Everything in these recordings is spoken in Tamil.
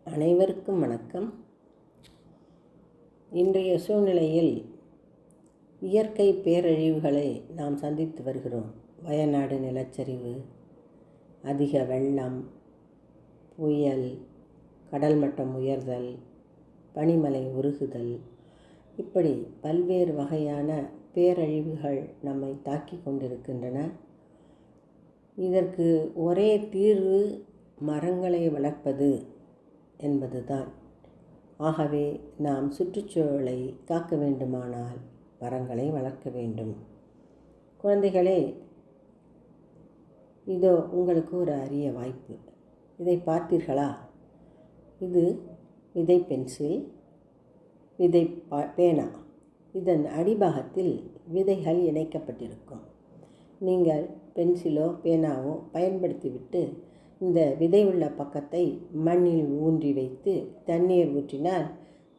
அனைவருக்கும் வணக்கம். இன்றைய சூழ்நிலையில் இயற்கை பேரழிவுகளை நாம் சந்தித்து வருகிறோம். வயநாடு நிலச்சரிவு, அதிக வெள்ளம், புயல், கடல் மட்டம் உயர்தல், பனிமலை உருகுதல், இப்படி பல்வேறு வகையான பேரழிவுகள் நம்மை தாக்கி கொண்டிருக்கின்றன. இதற்கு ஒரே தீர்வு மரங்களை வளர்ப்பது என்பதுதான். ஆகவே நாம் சுற்றுச்சூழலை காக்க வேண்டுமானால் மரங்களை வளர்க்க வேண்டும். குழந்தைகளே, இதோ உங்களுக்கு ஒரு அரிய வாய்ப்பு. இதை பார்த்தீர்களா? இது விதை பென்சில், விதை பேனா. இதன் அடிபாகத்தில் விதைகள் இணைக்கப்பட்டிருக்கும். நீங்கள் பென்சிலோ பேனாவோ பயன்படுத்திவிட்டு இந்த விதை உள்ள பக்கத்தை மண்ணில் ஊன்றி வைத்து தண்ணீர் ஊற்றினால்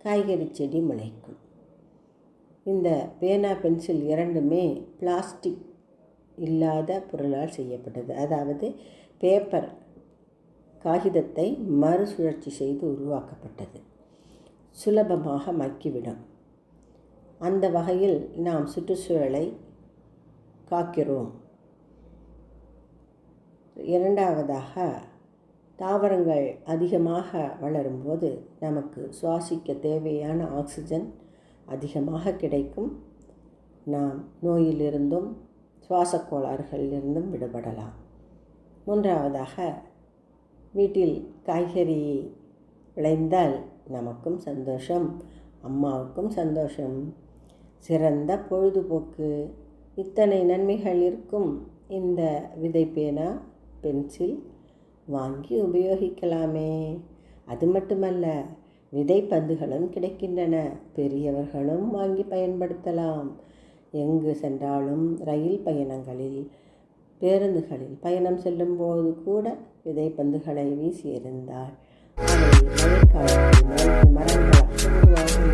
காய்கறி செடி முளைக்கும். இந்த பேனா பென்சில் இரண்டுமே பிளாஸ்டிக் இல்லாத பொருளால் செய்யப்பட்டது. அதாவது பேப்பர், காகிதத்தை மறுசுழற்சி செய்து உருவாக்கப்பட்டது. சுலபமாக மக்கிவிடும். அந்த வகையில் நாம் சுற்றுச்சூழலை காக்கிறோம். இரண்டாவதாக, தாவரங்கள் அதிகமாக வளரும்போது நமக்கு சுவாசிக்க தேவையான ஆக்சிஜன் அதிகமாக கிடைக்கும். நாம் நோயிலிருந்தும் சுவாச கோளாறுகளிலிருந்தும் விடுபடலாம். மூன்றாவதாக, வீட்டில் காய்கறி விளைந்தால் நமக்கும் சந்தோஷம், அம்மாவுக்கும் சந்தோஷம். சிறந்த பொழுதுபோக்கு. இத்தனை நன்மைகள் இருக்கும். இந்த விதை பேனா பென்சில் வாங்கி உபயோகிக்கலாமே. அது மட்டுமல்ல, விதை பந்துகளும் கிடைக்கின்றன. பெரியவர்களும் வாங்கி பயன்படுத்தலாம். எங்கு சென்றாலும் ரயில் பயணங்களில், பேருந்துகளில் பயணம் செல்லும்போது கூட விதை பந்துகளை வீசி எறிந்தால் அவை மழைக்காலத்தில் மரங்களாக உருவாகும்.